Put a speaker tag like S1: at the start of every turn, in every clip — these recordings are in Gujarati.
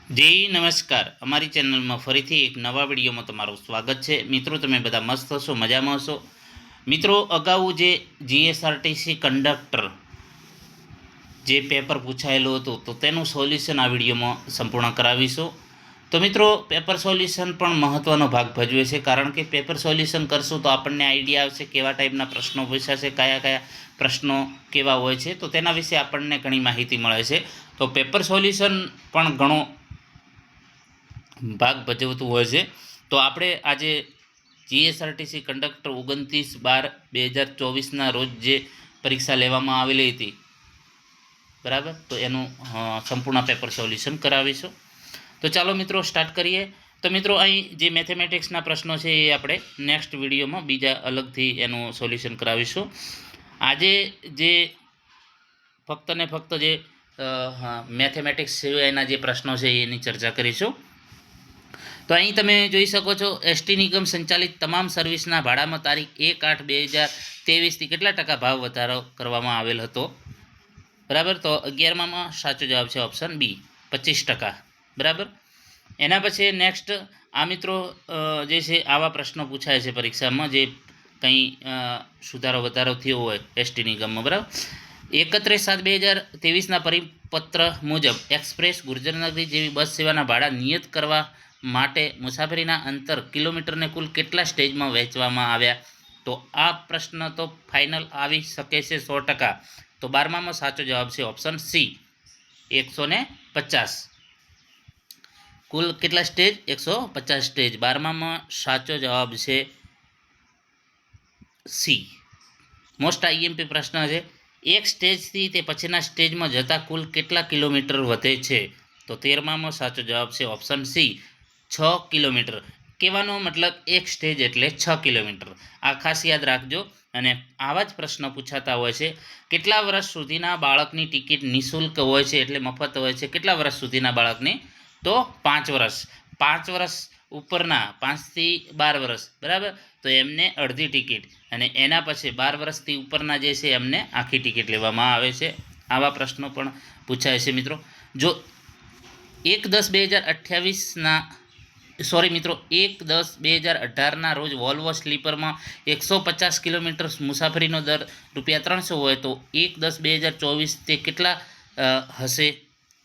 S1: જી નમસ્કાર, અમારી ચેનલમાં ફરીથી એક નવા વિડીયોમાં તમારું સ્વાગત છે. મિત્રો, તમે બધા મસ્ત હશો, મજામાં હશો. મિત્રો, અગાઉ જે જીએસઆરટીસી કંડક્ટર જે પેપર પૂછાયેલું હતું તો તેનું સોલ્યુશન આ વિડીયોમાં સંપૂર્ણ કરાવીશું. તો મિત્રો, પેપર સોલ્યુશન પણ મહત્ત્વનો ભાગ ભજવે છે, કારણ કે પેપર સોલ્યુશન કરશું તો આપણને આઈડિયા આવશે કેવા ટાઈપના પ્રશ્નો પૂછાશે, કયા કયા પ્રશ્નો કેવા હોય છે, તો તેના વિશે આપણને ઘણી માહિતી મળે છે. તો પેપર સોલ્યુશન પણ ઘણો ભાગ ભજવતું હોય છે. તો આપણે આજે જીએસઆરટીસી કંડક્ટર 29/12/2024ના રોજ જે પરીક્ષા લેવામાં આવેલી હતી, બરાબર, તો એનું સંપૂર્ણ પેપર સોલ્યુશન કરાવીશું. તો ચાલો મિત્રો સ્ટાર્ટ કરીએ. તો મિત્રો, અહીં જે મેથેમેટિક્સના પ્રશ્નો છે એ આપણે નેક્સ્ટ વિડીયોમાં બીજા અલગથી એનું સોલ્યુશન કરાવીશું. આજે જે ફક્ત ને ફક્ત જે મેથેમેટિક્સ સિવાયના જે પ્રશ્નો છે એની ચર્ચા કરીશું. તો અહીં તમે જોઈ શકો છો, એસટી નિગમ સંચાલિત તમામ સર્વિસના ભાડામાં તારીખ 1/8/2023થી કેટલા ટકા ભાવ વધારો કરવામાં આવેલ હતો? બરાબર, તો 11માં સાચો જવાબ છે ઓપ્શન બી, 25%. બરાબર. એના પછી નેક્સ્ટ આ મિત્રો જે છે આવા પ્રશ્નો પૂછાય છે પરીક્ષામાં જે કંઈ સુધારો વધારો થયો હોય એસટી નિગમમાં. બરાબર, 31/7/2023ના પરિપત્ર મુજબ એક્સપ્રેસ, ગુર્જરનગરી જેવી બસ સેવાના ભાડા નિયત કરવા માટે મુસાફરીના અંતર કિલોમીટરને કુલ કેટલા સ્ટેજમાં વહેંચવામાં આવ્યા? તો આ પ્રશ્ન તો ફાઇનલ આવી શકે છે 100%. તો 12માં સાચો જવાબ છે ઓપ્શન સી, 150. કુલ કેટલા સ્ટેજ? 150 સ્ટેજ. 12માં સાચો જવાબ છે સી. મોસ્ટ આઈએમપી પ્રશ્ન છે, એક સ્ટેજથી તે પછીના સ્ટેજમાં જતા કુલ કેટલા કિલોમીટર વધે છે? તો 13માં સાચો જવાબ છે ઓપ્શન સી, 6 કિલોમીટર. કહેવાનો મતલબ એક સ્ટેજ એટલે 6 કિલોમીટર. આ ખાસ યાદ રાખજો. અને આવા જ પ્રશ્નો પૂછાતા હોય છે. કેટલા વર્ષ સુધીના બાળકની ટિકિટ નિઃશુલ્ક હોય છે, એટલે મફત હોય છે? કેટલા વર્ષ સુધીના બાળકની? તો 5 વર્ષ. 5 વર્ષ ઉપરના, 5થી 12 વર્ષ, બરાબર, તો એમને અડધી ટિકિટ, અને એના પછી 12 વર્ષથી ઉપરના જે છે એમને આખી ટિકિટ લેવામાં આવે છે. આવા પ્રશ્નો પણ પૂછાય છે મિત્રો. જો 1/10/2028ના સોરી મિત્રો 1/10/2018ના રોજ વોલ્વો સ્લીપરમાં 150 કિલોમીટર મુસાફરીનો દર ₹300 હોય તો 1/10/2024 તે કેટલા હશે?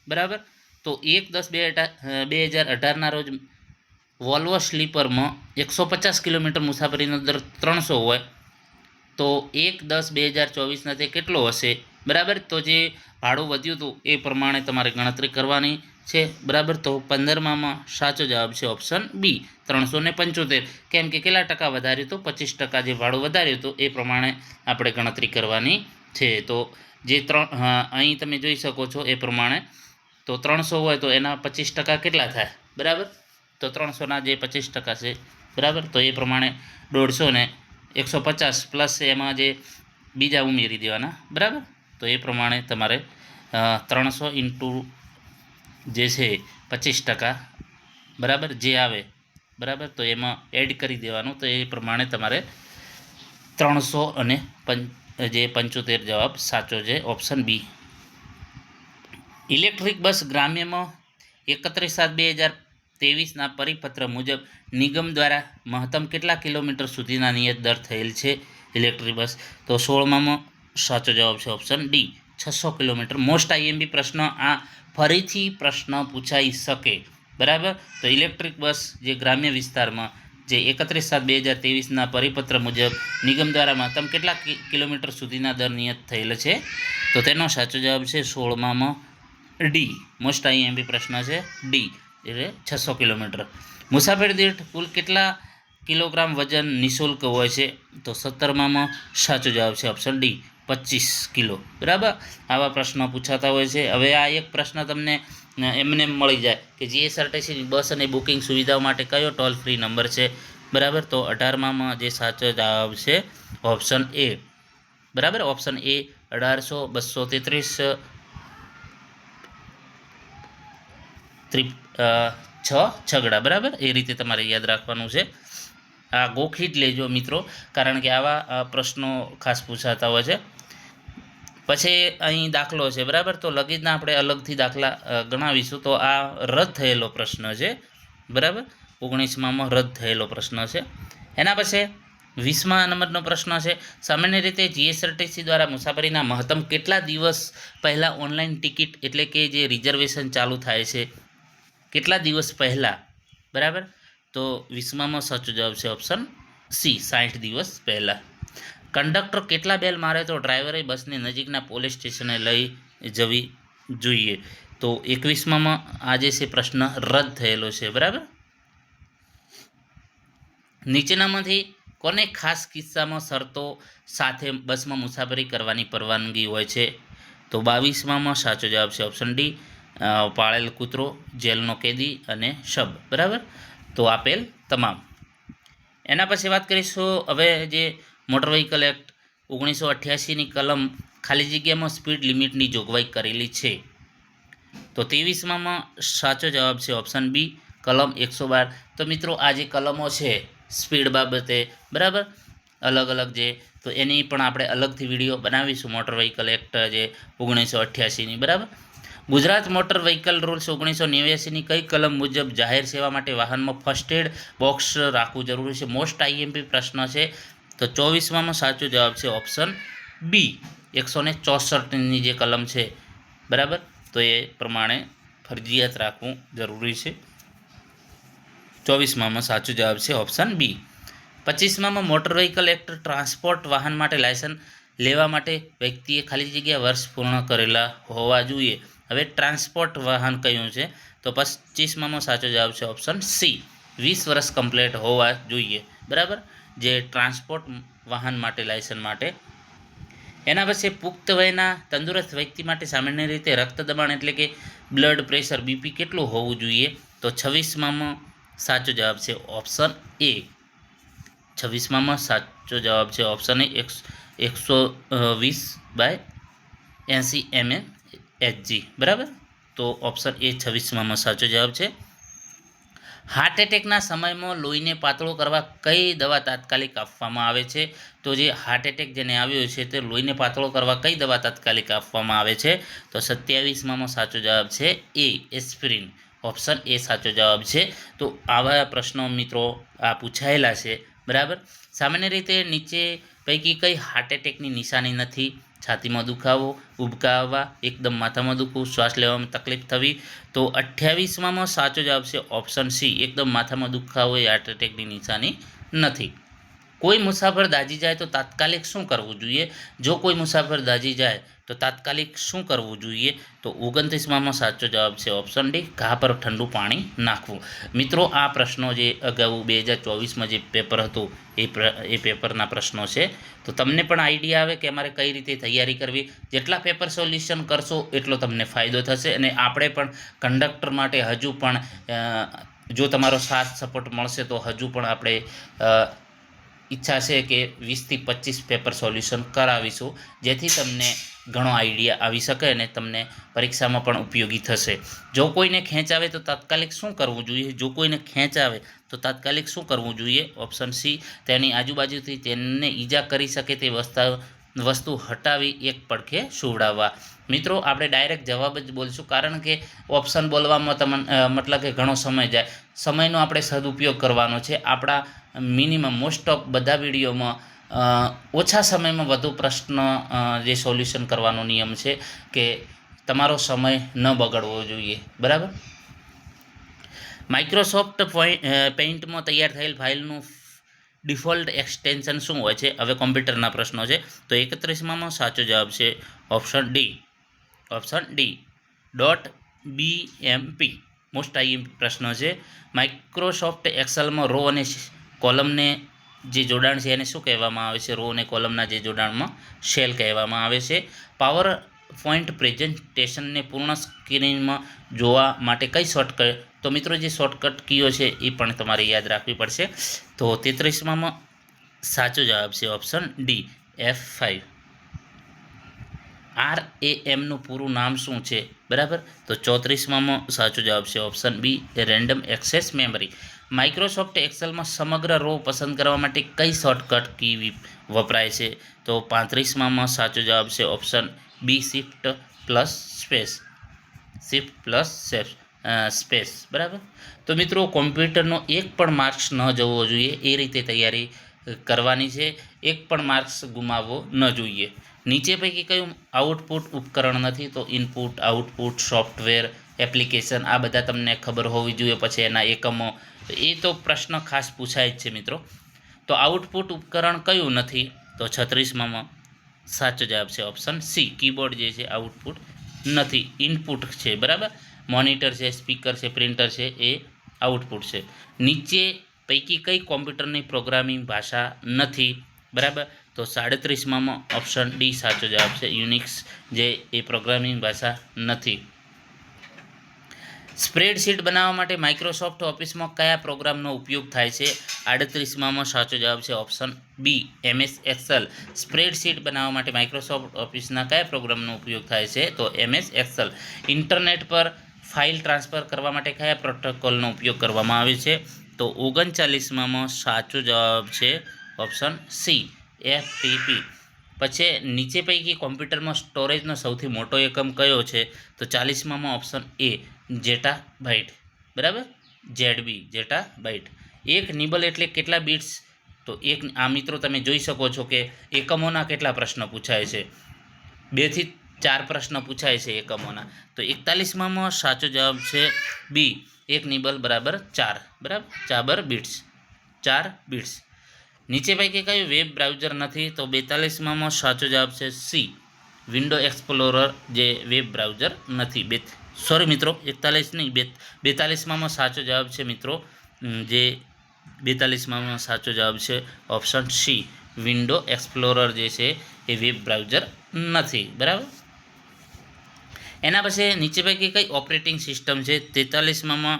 S1: બરાબર, તો 1/10/2018ના રોજ વોલ્વો સ્લીપરમાં 150 કિલોમીટર મુસાફરીનો દર 300 હોય તો 1/10/2024ના તે કેટલો હશે? બરાબર, તો જે ભાડું વધ્યું હતું એ પ્રમાણે તમારે ગણતરી કરવાની છે. બરાબર, તો 15માં સાચો જવાબ છે ઓપ્શન બી, 375. કેમ કે કેટલા ટકા વધાર્યું હતું? 25% જે ભાડું વધાર્યું હતું એ પ્રમાણે આપણે ગણતરી કરવાની છે. તો જે અહીં તમે જોઈ શકો છો એ પ્રમાણે, તો 300 હોય તો એના 25% કેટલા થાય? બરાબર, તો 300ના જે 25% છે, બરાબર, તો એ પ્રમાણે 150 ને 150 પ્લસ એમાં જે બીજા ઉમેરી દેવાના. બરાબર, તો એ પ્રમાણે તમારે 300 ઇન્ટુ જે છે 25%, બરાબર, જે આવે, બરાબર, તો એમાં એડ કરી દેવાનું. તો એ પ્રમાણે તમારે 375 જવાબ સાચો છે ઓપ્શન બી. ઇલેક્ટ્રિક બસ ગ્રામ્યમાં 31/7/2023ના પરિપત્ર મુજબ નિગમ દ્વારા મહત્તમ કેટલા કિલોમીટર સુધીના નિયત દર થયેલ છે ઇલેક્ટ્રિક બસ? તો 16માં સાચો જવાબ છે option D, 600 kilometre. Most IMP પ્રશ્ન આ ફરીથી પ્રશ્ન પૂછાઈ શકે. બરાબર, તો ઇલેક્ટ્રિક બસ જે ગ્રામ્ય વિસ્તારમાં જે 31/7/2023ના પરિપત્ર મુજબ નિગમ દ્વારા મહત્તમ કેટલા કિલોમીટર સુધીના દર નિયત થયેલ છે? તો તેનો સાચો જવાબ છે 16માં ડી. મોસ્ટ આઈએમપી પ્રશ્ન છે ડી, એટલે 600 કિલોમીટર. મુસાફરી દીઠ કુલ કેટલા કિલોગ્રામ વજન નિઃશુલ્ક હોય છે? તો 17માં સાચો જવાબ છે ઓપ્શન ડી, 25 કિલો. બરાબર, આવા પ્રશ્નો પૂછાતા હોય છે. હવે આ એક પ્રશ્ન તમને એમને મળી જાય કે જીએસઆરટીસી બસ અને બુકિંગ સુવિધાઓ માટે કયો ટોલ ફ્રી નંબર છે? બરાબર, તો 18માં જે સાચો જવાબ છે ઓપ્શન એ. બરાબર, ઓપ્શન એ 1800 233 6 બરાબર, એ રીતે તમારે યાદ રાખવાનું છે. આ ગોખી જ લેજો મિત્રો, કારણ કે આવા પ્રશ્નો ખાસ પૂછાતા હોય છે. પછી અહીં દાખલો છે, બરાબર. તો લગીજના આપણે અલગથી દાખલા ગણાવીશું. તો આ રદ થયેલો પ્રશ્ન છે, બરાબર. 19માં રદ થયેલો પ્રશ્ન છે. એના પછી 20મા નંબરનો પ્રશ્ન છે, સામાન્ય રીતે જીએસઆરટીસી દ્વારા મુસાફરીના મહત્તમ કેટલા દિવસ પહેલાં ઓનલાઈન ટિકિટ એટલે કે જે રિઝર્વેશન ચાલુ થાય છે, કેટલા દિવસ પહેલાં, બરાબર. તો 20માં સાચો જવાબ છે ઓપ્શન સી, 60 દિવસ પહેલાં. કંડક્ટર કેટલા બેલ મારે તો ડ્રાઈવરે બસને નજીકના પોલીસ સ્ટેશને લઈ જવી જોઈએ? તો 21માં આજે છે પ્રશ્ન રદ થયેલો છે, બરાબર. નીચેનામાંથી કોને ખાસ કિસ્સામાં શરતો સાથે બસમાં મુસાફરી કરવાની પરવાનગી હોય છે? તો 22માં સાચો જવાબ છે ઓપ્શન ડી, પાળેલ કૂતરો, જેલનો કેદી અને શબ, બરાબર. તો આપેલ તમામ. એના પછી વાત કરીશું હવે જે મોટર વ્હીકલ એક્ટ 1988ની કલમ ખાલી જગ્યામાં સ્પીડ લિમિટની જોગવાઈ કરેલી છે. તો 23માં સાચો જવાબ છે ઓપ્શન બી, કલમ 112. તો મિત્રો આ જે કલમો છે સ્પીડ બાબતે, બરાબર, અલગ અલગ જે, તો એની પણ આપણે અલગથી વિડીયો બનાવીશું. મોટર વ્હીકલ એક્ટ જે 1988ની, બરાબર. ગુજરાત મોટર વ્હીકલ રૂલ્સ 1989ની કઈ કલમ મુજબ જાહેર સેવા માટે વાહનમાં ફર્સ્ટ એડ બોક્સ રાખવું જરૂરી છે? મોસ્ટ આઈએમપી પ્રશ્ન છે. તો 24માં સાચો જવાબ છે ઓપ્શન બી, 164ની જે કલમ છે, બરાબર. તો એ પ્રમાણે ફરજિયાત રાખવું જરૂરી છે. 24માં સાચો જવાબ છે ઓપ્શન બી. 25માં મોટર વ્હીકલ એક્ટ ટ્રાન્સપોર્ટ વાહન માટે લાયસન્સ લેવા માટે વ્યક્તિએ ખાલી જગ્યા વર્ષ પૂર્ણ કરેલા હોવા જોઈએ. હવે ટ્રાન્સપોર્ટ વાહન કયું છે? તો 25માં સાચો જવાબ છે ઓપ્શન સી, 20 વર્ષ કમ્પ્લીટ હોવા જોઈએ, બરાબર, જે ટ્રાન્સપોર્ટ વાહન માટે લાયસન્સ માટે. એના પછી પુખ્ત વયના તંદુરસ્ત વ્યક્તિ માટે સામાન્ય રીતે રક્ત દબાણ એટલે કે બ્લડ પ્રેશર બીપી કેટલું હોવું જોઈએ? તો 26માં સાચો જવાબ છે ઓપ્શન એ, 26માં સાચો જવાબ છે ઓપ્શન એ, 120/80 mmHg, બરાબર. તો ઓપ્શન એ 26માં સાચો જવાબ છે. હાર્ટ એટેકના સમયમાં લોહીને પાતળો કરવા કઈ દવા તાત્કાલિક આપવામાં આવે છે? તો જે હાર્ટ એટેક જેને આવ્યો છે તે લોહીને પાતળો કરવા કઈ દવા તાત્કાલિક આપવામાં આવે છે? તો 27માં સાચો જવાબ છે એ, એસ્પિરિન, ઓપ્શન એ સાચો જવાબ છે. તો આવા પ્રશ્નો મિત્રો આ પૂછાયેલા છે, બરાબર. સામાન્ય રીતે નીચે પૈકી કઈ હાર્ટ એટેકની નિશાની નથી? છાતીમાં દુખાવો, ઉબકા આવવા, એકદમ માથામાં દુખવું, શ્વાસ લેવામાં તકલીફ થવી. તો 28માં સાચો જવાબ છે ઓપ્શન સી, એકદમ માથામાં દુખાવો એ હાર્ટ એટેકની નિશાની નથી. કોઈ મુસાફર દાઝી જાય તો તાત્કાલિક શું કરવું જોઈએ? જો કોઈ મુસાફર દાઝી જાય તો તાત્કાલિક શું કરવું જોઈએ? તો 29માં સાચો જવાબ છે ઓપ્શન ડી, ઘા પર ઠંડુ પાણી નાખવું. મિત્રો આ પ્રશ્નો જે અગાઉ 2024માં જે પેપર હતું એ પેપરના પ્રશ્નો છે. તો તમને પણ આઈડિયા આવે કે અમારે કઈ રીતે તૈયારી કરવી. જેટલા પેપર સોલ્યુશન કરશો એટલો તમને ફાયદો થશે. અને આપણે પણ કંડક્ટર માટે હજુ પણ જો તમારો સાથ સપોર્ટ મળશે તો હજુ પણ આપણે ઈચ્છા છે કે 20થી 25 પેપર સોલ્યુશન કરાવીશું, જેથી તમને ઘણો આઈડિયા આવી શકે અને તમને પરીક્ષામાં પણ ઉપયોગી થશે. જો કોઈને ખેંચ આવે તો તાત્કાલિક શું કરવું જોઈએ? જો કોઈને ખેંચ આવે તો તાત્કાલિક શું કરવું જોઈએ? ઓપ્શન સી, તેની આજુબાજુથી તેને ઈજા કરી શકે તે વસ્તુ હટાવી એક પડખે સુવડાવવા. મિત્રો આપણે ડાયરેક્ટ જવાબ જ બોલશું, કારણ કે ઓપ્શન બોલવામાં મતલબ કે ઘણો સમય જાય. સમયનો આપણે સદુપયોગ કરવાનો છે. આપણા મિનિમમ મોસ્ટ ઓફ બધા વિડીયોમાં ઓછા સમયમાં વધુ પ્રશ્ન જે સોલ્યુશન કરવાનો નિયમ છે કે તમારો સમય ન બગડવો જોઈએ, બરાબર. માઇક્રોસોફ્ટ પેઇન્ટમાં તૈયાર થયેલ ફાઇલનું ડિફોલ્ટ એક્સટેન્શન શું હોય છે? હવે કોમ્પ્યુટરના પ્રશ્નો છે. તો 31માં સાચો જવાબ છે option D, .bmp. Most IMP પ્રશ્ન છે. માઇક્રોસોફ્ટ એક્સેલમાં રો અને કોલમને જે જોડાણ છે એને શું કહેવામાં આવે છે? રો અને કોલમના જે જોડાણમાં સેલ કહેવામાં આવે છે. પાવર પોઈન્ટ પ્રેઝન્ટેશનને પૂર્ણ સ્ક્રીનમાં જોવા માટે કઈ શોર્ટકટ? તો મિત્રો જે શોર્ટકટ કીઓ છે એ પણ તમારે યાદ રાખવી પડશે. તો 33માં સાચો જવાબ છે ઓપ્શન ડી, F5. RAM પૂરું નામ શું છે? બરાબર. તો 34માં સાચો જવાબ છે option B, random access memory. Microsoft એક્સેલમાં સમગ્ર રો પસંદ કરવા માટે કઈ શોર્ટકટ કી વપરાય છે? તો 35માં સાચો જવાબ છે option B shift plus space, shift plus space, બરાબર. તો મિત્રો કોમ્પ્યુટરનો એક પણ માર્ક્સ ન જવો જોઈએ, એ રીતે તૈયારી કરવાની છે. એક પણ માર્ક્સ ગુમાવવો ન જોઈએ. નીચે પૈકી કયું આઉટપુટ ઉપકરણ નથી? તો ઇનપુટ, આઉટપુટ, સોફ્ટવેર, એપ્લિકેશન, આ બધા તમને ખબર હોવી જોઈએ. પછી એના એકમો, એ તો પ્રશ્ન ખાસ પૂછાય જ છે મિત્રો. તો આઉટપુટ ઉપકરણ કયું નથી? તો 36માં સાચો જવાબ છે ઓપ્શન સી, કીબોર્ડ જે છે આઉટપુટ નથી, ઇનપુટ છે, બરાબર. મોનિટર છે, સ્પીકર છે, પ્રિન્ટર છે, એ આઉટપુટ છે. નીચે પૈકી કઈ કોમ્પ્યુટરની પ્રોગ્રામિંગ ભાષા નથી? બરાબર. તો 37માં ઓપ્શન ડી સાચો જવાબ છે, યુનિક્સ જે એ પ્રોગ્રામિંગ ભાષા નથી. સ્પ્રેડશીટ બનાવવા માટે માઇક્રોસોફ્ટ ઓફિસમાં કયા પ્રોગ્રામનો ઉપયોગ થાય છે? 38માં સાચો જવાબ છે option B, MS excel. Spreadsheet બનાવવા માટે માઇક્રોસોફ્ટ ઓફિસના કયા પ્રોગ્રામનો ઉપયોગ થાય છે? તો MS એક્સેલ. ઇન્ટરનેટ પર ફાઇલ ટ્રાન્સફર કરવા માટે કયા પ્રોટોકોલનો ઉપયોગ કરવામાં આવે છે? તો 39માં સાચો જવાબ છે ઓપ્શન સી, FTP. પછી નીચે પૈકી કોમ્પ્યુટરમાં સ્ટોરેજનો સૌથી મોટો એકમ કયો છે? તો 40માં ઓપ્શન એ, જેટા બાઇટ, બરાબર. ZB, zetta byte. એક નિબલ એટલે કેટલા બિટ્સ? તો એક, આ મિત્રો તમે જોઈ શકો છો કે એકમોના કેટલા પ્રશ્ન પૂછાય છે. 2 થી 4 પ્રશ્ન પૂછાય છે એકમોના. તો 41માં સાચો જવાબ છે બી, એક નિબલ બરાબર 4, બરાબર, 4 બિટ્સ, 4 બિટ્સ. નીચે પૈકી કયું વેબ બ્રાઉઝર નથી? તો 42માં સાચો જવાબ છે સી, વિન્ડો એક્સપ્લોરર જે વેબ બ્રાઉઝર નથી. સોરી મિત્રો, 41 નહીં, 42માં સાચો જવાબ છે મિત્રો, જે 42માં સાચો જવાબ છે ઓપ્શન સી, વિન્ડો એક્સપ્લોરર જે છે એ વેબ બ્રાઉઝર નથી, બરાબર. એના પછી નીચે પૈકી કઈ ઓપરેટિંગ સિસ્ટમ છે? 43માં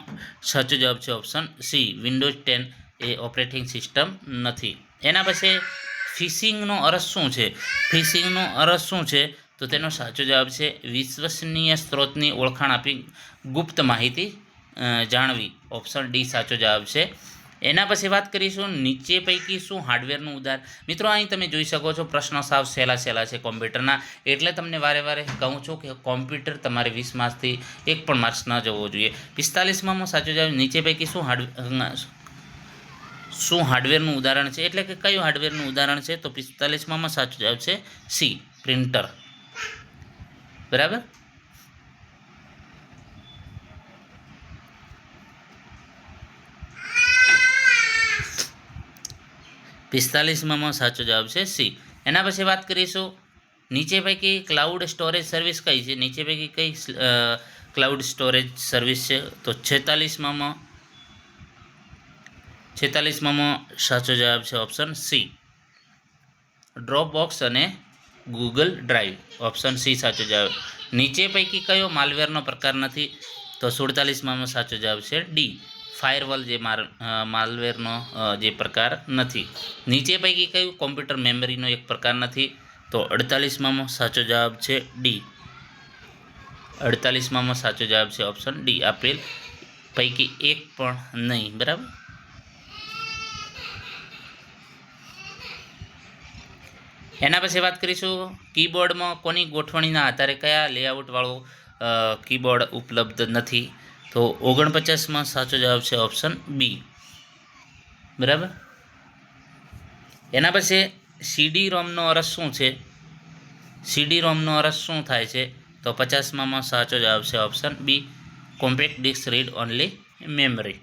S1: સાચો જવાબ છે ઓપ્શન સી, વિન્ડોઝ 10 એ ઓપરેટિંગ સિસ્ટમ નથી. એના પછી ફિશિંગનો અર્થ શું છે? ફિશિંગનો અર્થ શું છે? તો તેનો સાચો જવાબ છે વિશ્વસનીય સ્ત્રોતની ઓળખાણ આપી ગુપ્ત માહિતી જાણવી, ઓપ્શન ડી સાચો જવાબ છે. એના પછી વાત કરીશું નીચે પૈકી શું હાર્ડવેરનું ઉદાહરણ? મિત્રો અહીં તમે જોઈ શકો છો પ્રશ્ન સાવ સહેલા છે કોમ્પ્યુટરના, એટલે તમને વારે કહું છું કે કોમ્પ્યુટર તમારે 20 માર્ક્સથી એક પણ માર્ક્સ ન જવો જોઈએ. 45માં સાચો જવાબ, નીચે પૈકી શું હાર્ડવેરનું ઉદાહરણ છે? એટલે કે કયું હાર્ડવેરનું ઉદાહરણ છે? તો 45માં સાચો જવાબ છે સી, પ્રિન્ટર, બરાબર. પિસ્તાલીસમાં સાચો જવાબ છે સી. એના પછી વાત કરીશું નીચે પૈકી ક્લાઉડ સ્ટોરેજ સર્વિસ કઈ છે? નીચે પૈકી કઈ ક્લાઉડ સ્ટોરેજ સર્વિસ છે? તો 46માં સાચો જવાબ છે ઓપ્શન સી, ડ્રોપબોક્સ અને ગૂગલ ડ્રાઈવ, ઓપ્શન સી સાચો જવાબ. નીચે પૈકી કયો માલવેરનો પ્રકાર નથી? તો 47માં સાચો જવાબ છે ડી, ફાયરવોલ જે માલવેરનો જે પ્રકાર નથી. નીચે પૈકી કયું કોમ્પ્યુટર મેમરીનો એક પ્રકાર નથી? તો 48માં સાચો જવાબ છે ડી, 48માં સાચો જવાબ છે ઓપ્શન ડી, આપેલ પૈકી એક પણ નહીં, બરાબર. એના પછી વાત કરીશું કીબોર્ડમાં કોની ગોઠવણીના આધારે કયા લેઆઉટવાળો કીબોર્ડ ઉપલબ્ધ નથી? તો 49માં સાચો જવાબ છે ઓપ્શન બી, બરાબર. એના પછી CD રોમનો અર્થ શું છે? CD રોમનો અર્થ શું થાય છે? તો 50માં સાચો જવાબ છે option B, compact disc read only memory.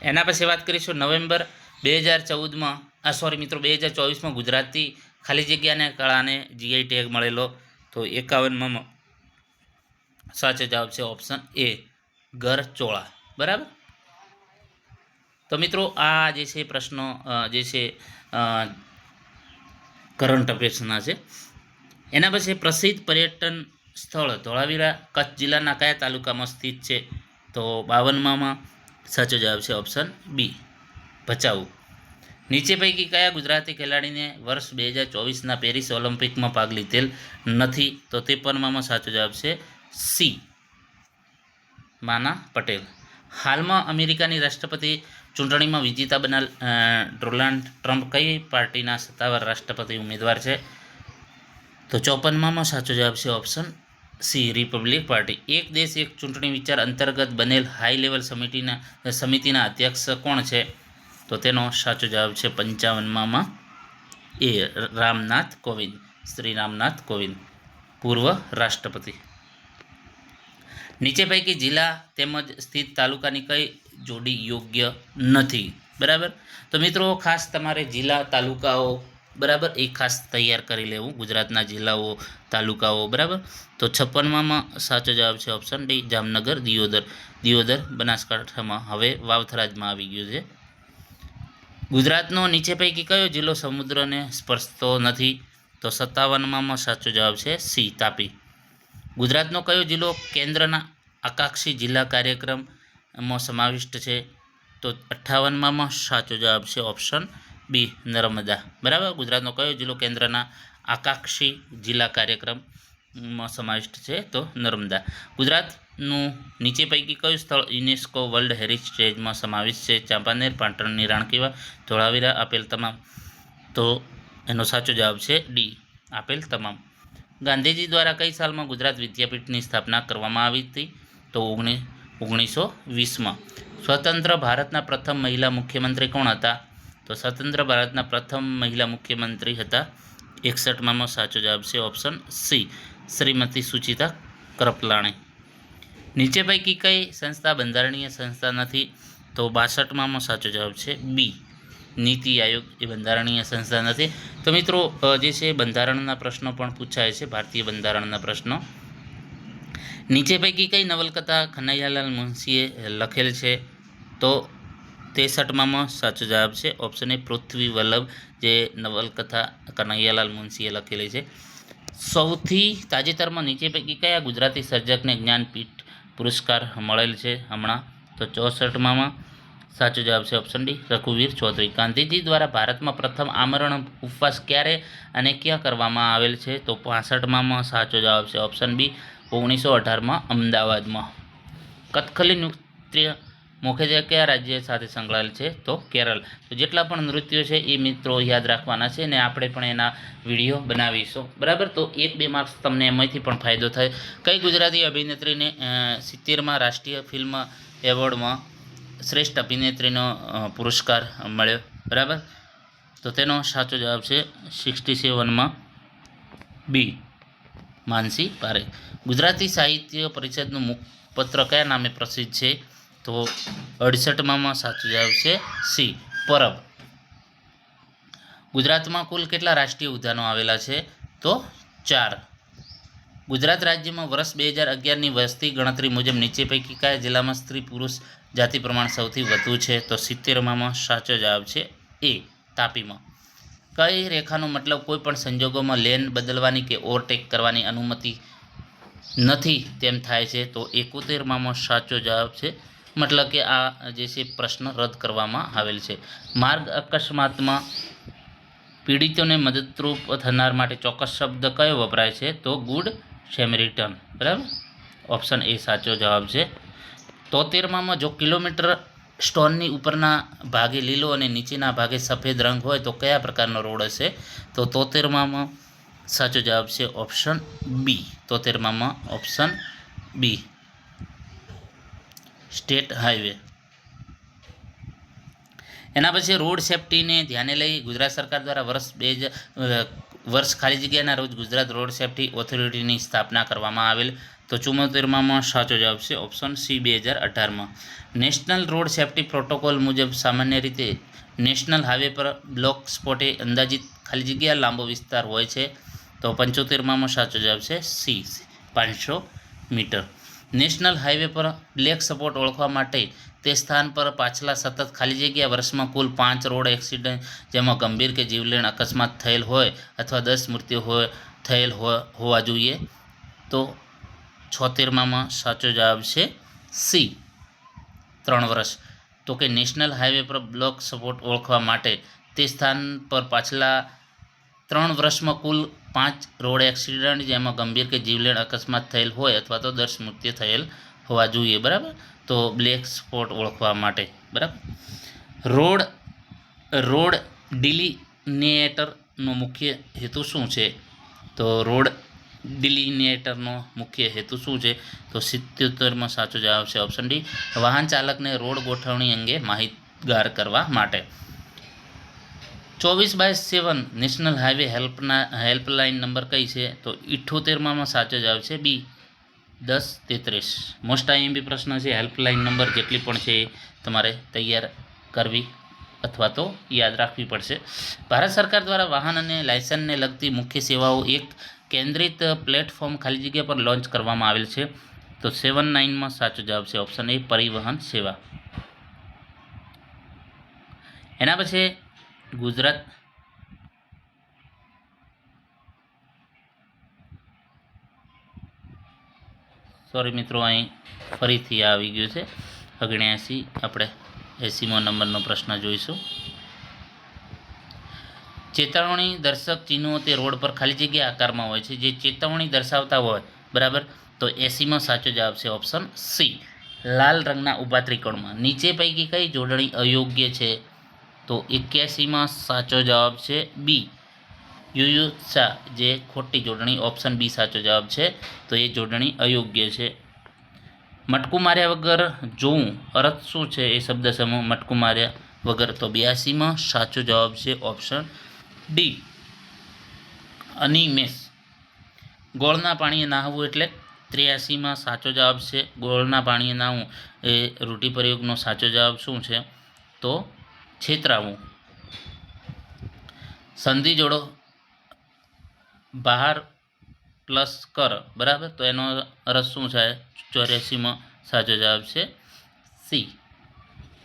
S1: એના પછી વાત કરીશું નવેમ્બર 2024માં ગુજરાતી ખાલી જગ્યાને કળાને GI ટેગ મળેલો. તો 51માં સાચો જવાબ છે ઓપ્શન એ, ગરચોળા, બરાબર. તો મિત્રો આ જે છે પ્રશ્નો જે છે કરંટ અફેર્સના છે. એના પછી પ્રસિદ્ધ પર્યટન સ્થળ ધોળાવીરા કચ્છ જિલ્લાના કયા તાલુકામાં સ્થિત છે? તો 52માં સાચો જવાબ છે ઓપ્શન બી, ભચાઉ. નીચે પૈકી કયા ગુજરાતી ખેલાડીને વર્ષ 2024ના પેરિસ ઓલિમ્પિકમાં ભાગ લીધેલ નથી? તો 53માં સાચો જવાબ છે સી, માના પટેલ. હાલમાં અમેરિકાની રાષ્ટ્રપતિ ચૂંટણીમાં વિજેતા બનેલ ડોનાલ્ડ ટ્રમ્પ કઈ પાર્ટીના સત્તાવાર રાષ્ટ્રપતિ ઉમેદવાર છે? તો 54માં સાચો જવાબ છે ઓપ્શન સી, રિપબ્લિક પાર્ટી. એક દેશ એક ચૂંટણી વિચાર અંતર્ગત બનેલ હાઈ લેવલ સમિતિના અધ્યક્ષ કોણ છે? તો તેનો સાચો જવાબ છે 55માં એ, રામનાથ કોવિંદ, શ્રી રામનાથ કોવિંદ, પૂર્વ રાષ્ટ્રપતિ. નીચે પૈકી જિલ્લા તેમજ સ્થિત તાલુકાની કઈ જોડી યોગ્ય નથી? બરાબર. તો મિત્રો ખાસ તમારે જિલ્લા તાલુકાઓ બરાબર એ ખાસ તૈયાર કરી લેવું, ગુજરાતના જિલ્લાઓ તાલુકાઓ બરાબર. તો 56માં સાચો જવાબ છે ઓપ્શન ડી, જામનગર, દિયોદર બનાસકાંઠામાં હવે વાવથરાજમાં આવી ગયું છે. ગુજરાતનો નીચે પૈકી કયો જિલ્લો સમુદ્રને સ્પર્શતો નથી? તો 57માં સાચો જવાબ છે સી, તાપી. ગુજરાતનો કયો જિલ્લો કેન્દ્રના આકાંક્ષી જિલ્લા કાર્યક્રમમાં સમાવિષ્ટ છે? તો 58માં સાચો જવાબ છે ઓપ્શન બી, નર્મદા. બરાબર. ગુજરાતનો કયો જિલ્લો કેન્દ્રના આકાંક્ષી જિલ્લા કાર્યક્રમમાં સમાવિષ્ટ છે? તો નર્મદા. ગુજરાતનું નીચે પૈકી કયું સ્થળ યુનેસ્કો વર્લ્ડ હેરિટેજમાં સમાવિષ્ટ છે? ચાંપાનેર, પાટણની રાણકીવાવ, ધોળાવીરા, આપેલ તમામ. તો એનો સાચો જવાબ છે ડી, આપેલ તમામ. ગાંધીજી દ્વારા કઈ સાલમાં ગુજરાત વિદ્યાપીઠની સ્થાપના કરવામાં આવી હતી? તો 1920માં. સ્વતંત્ર ભારતના પ્રથમ મહિલા મુખ્યમંત્રી કોણ હતા? તો સ્વતંત્ર ભારતના પ્રથમ મહિલા મુખ્યમંત્રી હતા 61માં સાચો જવાબ છે ઓપ્શન સી, શ્રીમતી સુચિતા કૃપલાણી. નીચે પૈકી કઈ સંસ્થા બંધારણીય સંસ્થા નથી? તો 62માં સાચો જવાબ છે બી, નીતિ આયોગ એ બંધારણીય સંસ્થા નથી. તો મિત્રો જે છે બંધારણના પ્રશ્નો પણ પૂછાય છે, ભારતીય બંધારણના પ્રશ્નો. નીચે પૈકી કઈ નવલકથા કનૈયાલાલ મુનશીએ લખેલ છે? તો 63માં સાચો જવાબ છે ઓપ્શન એ, પૃથ્વી વલ્લભ જે નવલકથા કનૈયાલાલ મુનશીએ લખેલી છે. સૌથી તાજેતરમાં નીચે પૈકી કયા ગુજરાતી સર્જકને જ્ઞાનપીઠ પુરસ્કાર મળેલ છે હમણાં? તો 64માં સાચો જવાબ છે ઓપ્શન ડી, રઘુવીર ચૌધરી. ગાંધીજી દ્વારા ભારતમાં પ્રથમ આમરણ ઉપવાસ ક્યારે અને ક્યાં કરવામાં આવેલ છે? તો 65માં સાચો જવાબ છે ઓપ્શન બી, 1918માં અમદાવાદમાં. કથકલી નૃત્ય મુખ્યત્વે કયા રાજ્ય સાથે સંકળાયેલ છે? તો કેરળ. તો જેટલા પણ નૃત્યો છે એ મિત્રો યાદ રાખવાના છે, અને આપણે પણ એના વિડીયો બનાવીશું બરાબર. તો 1-2 માર્ક્સ તમને એમાંથી પણ ફાયદો થાય. કઈ ગુજરાતી અભિનેત્રીને 70માં રાષ્ટ્રીય ફિલ્મ એવોર્ડમાં શ્રેષ્ઠ અભિનેત્રીનો પુરસ્કાર મળ્યો? બરાબર. તો તેનો સાચો જવાબ છે 67માં બી, માનસી પારેખ. ગુજરાતી સાહિત્ય પરિષદનું મુખપત્ર કયા નામે પ્રસિદ્ધ છે? તો 68માં સાચો જવાબ છે સી, પરબ. ગુજરાતમાં કુલ કેટલા રાષ્ટ્રીય ઉદ્યાનો આવેલા છે? તો 4. ગુજરાત રાજ્યમાં વર્ષ 2011ની વસ્તી ગણતરી મુજબ નીચે પૈકી કયા જિલ્લામાં સ્ત્રી પુરુષ જાતિ પ્રમાણ સૌથી વધુ છે? તો 70માં સાચો જવાબ છે એ, તાપીમાં. કઈ રેખાનો મતલબ કોઈ પણ સંજોગોમાં લેન બદલવાની કે ઓવરટેક કરવાની અનુમતિ નથી તેમ થાય છે? તો 71માં સાચો જવાબ છે, મતલબ કે આ જે છે પ્રશ્ન રદ કરવામાં આવેલ છે. માર્ગ અકસ્માતમાં પીડિતોને મદદરૂપ થનાર માટે ચોક્કસ શબ્દ કયો વપરાય છે? તો ગુડ સેમેરિટન. બરાબર. ઓપ્શન એ સાચો જવાબ છે. 73માં જો કિલોમીટર સ્ટોનની ઉપરના ભાગે લીલો અને નીચેના ભાગે સફેદ રંગ હોય તો કયા પ્રકારનો રોડ હશે? તો 73માં સાચો જવાબ છે ઓપ્શન બી, 73માં ઓપ્શન બી, સ્ટેટ હાઈવે. એના પછી રોડ સેફ્ટીને ધ્યાને લઈ ગુજરાત સરકાર દ્વારા વર્ષ ખાલી જગ્યાના રોજ ગુજરાત રોડ સેફ્ટી ઓથોરિટીની સ્થાપના કરવામાં આવેલ. તો 74માં સાચો જવાબ છે ઓપ્શન સી, 2018માં. નેશનલ રોડ સેફ્ટી પ્રોટોકોલ મુજબ સામાન્ય રીતે નેશનલ હાઈવે પર બ્લોક સ્પોટે અંદાજિત ખાલી જગ્યા લાંબો વિસ્તાર હોય છે? તો 75માં સાચો જવાબ છે સી, 500 મીટર. નેશનલ હાઈવે પર બ્લેક સ્પોટ ઓળખવા માટે તે સ્થાન પર પાછલા સતત ખાલી જગ્યા વર્ષમાં કુલ 5 રોડ એક્સિડન્ટ જેમાં ગંભીર કે જીવલેણ અકસ્માત થયેલ હોય અથવા 10 મૃત્યુ થયેલ હોવા જોઈએ? તો 76માં સાચો જવાબ છે સી, 3 વર્ષ. તો કે નેશનલ હાઈવે પર બ્લોક સ્પોટ ઓળખવા માટે તે સ્થાન પર પાછલા 3 વર્ષમાં કુલ 5 રોડ એક્સિડન્ટ જેમાં ગંભીર કે જીવલેણ અકસ્માત થયેલ હોય અથવા તો 10 મૃત્યુ થયેલ હોવા જોઈએ. બરાબર. તો બ્લેક સ્પોટ ઓળખવા માટે. બરાબર. રોડ ડિલિનેટરનો મુખ્ય હેતુ શું છે? તો રોડ ડિલિનેટરનો મુખ્ય હેતુ શું છે? તો 77માં સાચો જવાબ છે ઓપ્શન ડી, વાહન ચાલકને રોડ ગોઠવણી અંગે માહિતગાર કરવા માટે. 24/7 નેશનલ હાઈવે હેલ્પલાઇન નંબર કઈ છે? તો 78માં સાચો જવાબ છે બી, 1033. મોસ્ટ આઈએમપી પ્રશ્ન છે. હેલ્પલાઇન નંબર જેટલી પણ છે એ તમારે તૈયાર કરવી અથવા તો યાદ રાખવી પડશે. ભારત સરકાર દ્વારા વાહન અને લાયસન્સને લગતી મુખ્ય સેવાઓ એક કેન્દ્રિત પ્લેટફોર્મ ખાલી જગ્યા પર લોન્ચ કરવામાં આવેલ છે. તો 79માં સાચો જવાબ છે ઓપ્શન એ, પરિવહન સેવા. એના પછી ગુજરાત સોરી મિત્રો, અહીં ફરીથી આવી ગયું છે 79. આપણે 80મો નંબરનો પ્રશ્ન જોઈશું. ચેતવણી દર્શક ચિહ્નો તે રોડ પર ખાલી જગ્યા આકારમાં હોય છે જે ચેતવણી દર્શાવતા હોય, બરાબર. તો 80માં સાચો જવાબ છે ઓપ્શન સી, લાલ રંગના ઊભા ત્રિકોણમાં. નીચે પૈકી કઈ જોડણી અયોગ્ય છે? તો 81માં સાચો જવાબ છે બી, યુયુત્સા, જે ખોટી જોડણી, ઓપ્શન બી સાચો જવાબ છે. તો એ જોડણી અયોગ્ય છે. મટકું માર્યા વગર જોવું અર્થ શું છે? એ શબ્દ સમૂહ મટકું માર્યા વગર. તો 82માં સાચો જવાબ છે ઓપ્શન ડી, અનિમેષ. ગોળના પાણીએ નાહવું એટલે? 83માં સાચો જવાબ છે ગોળના પાણીએ નાહવું એ રૂઢિપ્રયોગનો સાચો જવાબ શું છે? તો છેતરાવું. સંધિ જોડો બહાર પ્લસ કર, બરાબર. તો એનો અર્થ શું છે? 84માં સાચો જવાબ છે સી,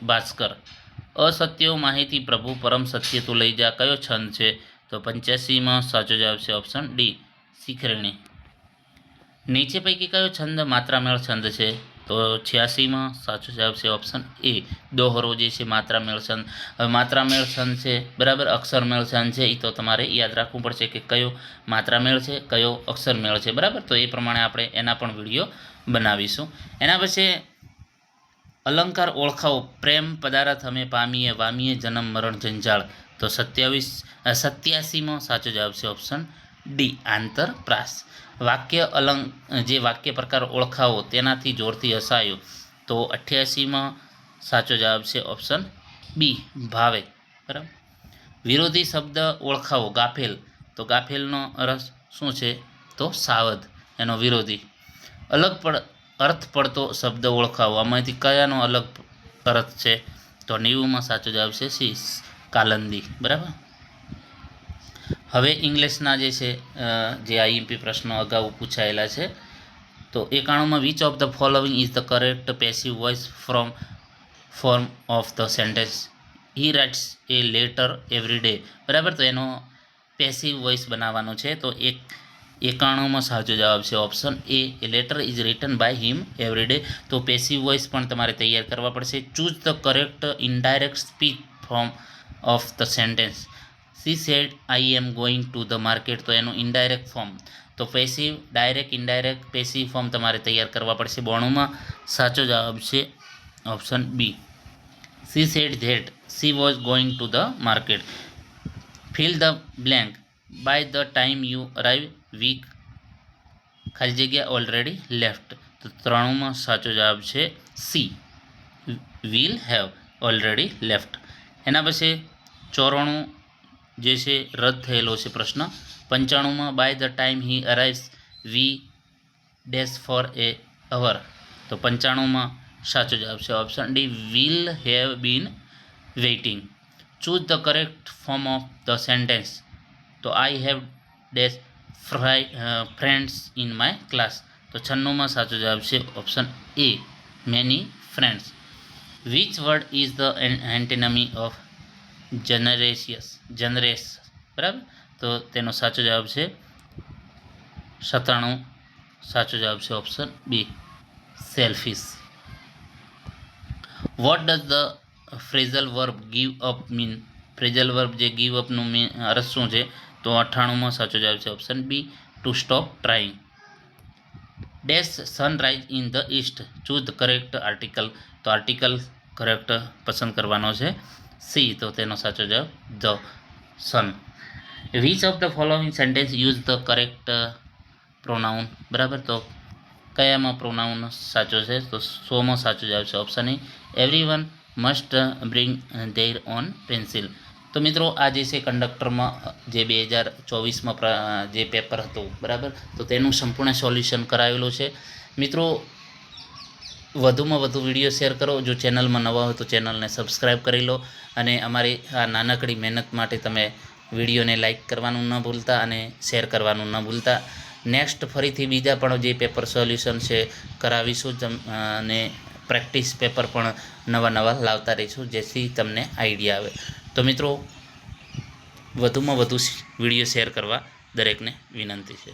S1: ભાસ્કર. અસત્યો માહિતી પ્રભુ પરમ સત્ય તું લઈ જા કયો છંદ છે? તો 85માં સાચો જવાબ છે ઓપ્શન ડી, શિખરણી. નીચે પૈકી કયો છંદ માત્રામેળ છંદ છે? તો 86માં સાચો જવાબ છે ઓપ્શન એ, દોહરો જે છે માત્રામેળ છંદ. હવે માત્રામેળ છંદ છે, બરાબર, અક્ષરમેળ છંદ છે, એ તો તમારે યાદ રાખવું પડશે કે કયો માત્રામેળ છે, કયો અક્ષરમેળ છે, બરાબર. તો એ પ્રમાણે આપણે એના પણ વિડીયો બનાવીશું. એના પછી અલંકાર ઓળખાવો. પ્રેમ પદાર્થ અમે પામીએ, વામીએ જન્મ મરણ જંજાળ. તો 87માં સાચો જવાબ છે ઓપ્શન ડી, આંતરપ્રાસ. જે વાક્ય પ્રકાર ઓળખાવો તેનાથી જોરથી હસાયો. તો 88માં સાચો જવાબ છે ઓપ્શન બી, ભાવે, બરાબર. વિરોધી શબ્દ ઓળખાવો. ગાફેલ. તો ગાફેલનો અર્થ શું છે? તો સાવધ, એનો વિરોધી. અર્થ પડતો શબ્દ ઓળખાવો. આમાંથી કયાનો અલગ અર્થ છે? તો 90માં સાચો જવાબ છે સી, કાલંદી, બરાબર. હવે ઇંગ્લિશના જે છે જે આઈએમપી પ્રશ્નો અગાઉ પૂછાયેલા છે. તો 91માં which of the following is the correct passive voice form of the sentence? He writes a letter every day, બરાબર. તો એનો પેસિવ વોઇસ બનાવવાનો છે. તો 91માં સાચો જવાબ છે option A, letter is written by him every day. તો પેસિવ વોઇસ પણ તમારે તૈયાર કરવા પડશે. Choose the correct indirect speech form of the sentence. She said I am going to the market. તો એનું ઇનડાયરેક્ટ ફોર્મ. તો passive, direct, indirect, passive form તમારે તૈયાર કરવા પડશે. 92માં સાચો જવાબ છે option B, she said that she was going to the market. Fill the blank. By the time you arrive we ખાલી જગ્યા ઓલરેડી લેફ્ટ. તો 93માં સાચો જવાબ છે C, will have already left. એના પછી 94 જે છે રદ થયેલો છે પ્રશ્ન. 95માં by the time he arrives we dash for an hour. તો 95માં સાચો જવાબ છે option D, will have been waiting. Choose the correct form of the sentence. તો I have dash friends in my class. તો 96માં સાચો જવાબ છે option A, many friends. Which word is the antonym of generous, બરાબર. તો તેનો સાચો જવાબ છે 97. સાચો જવાબ છે option B, selfish. What does the phrasal verb give up mean? Phrasal verb જે ગીવ અપનું અર્થ શું છે? તો 98માં સાચો જવાબ છે option B, to stop trying. Dash sunrise in the east. Choose the correct article. તો આર્ટિકલ કરેક્ટ પસંદ કરવાનો છે. સી, તો તેનો સાચો જવાબ the sun. Which of the following sentence use the correct pronoun, બરાબર. તો કયામાં પ્રોનાઉન સાચો છે? તો સોમાં સાચો જવાબ છે option A, every one must bring there on pencil. તો મિત્રો આ જે છે કંડક્ટરમાં જે 2024માં જે પેપર હતું, બરાબર, તો તેનું સંપૂર્ણ સોલ્યુશન કરાવેલું છે. મિત્રો વધુમાં વધુ વિડીયો શેર કરો. જો ચેનલમાં નવા હોય તો ચેનલને સબસ્ક્રાઈબ કરી લો, અને અમારી આ નાનકડી મહેનત માટે તમે વિડીયોને લાઈક કરવાનું ન ભૂલતા અને શેર કરવાનું ન ભૂલતા. નેક્સ્ટ ફરીથી બીજા પણ જે પેપર સોલ્યુશન છે કરાવીશું, અને પ્રેક્ટિસ પેપર પણ નવા લાવતા રહીશું, જેથી તમને આઈડિયા આવે. તો મિત્રો વધુમાં વધુ વિડીયો શેર કરવા દરેકને વિનંતી છે.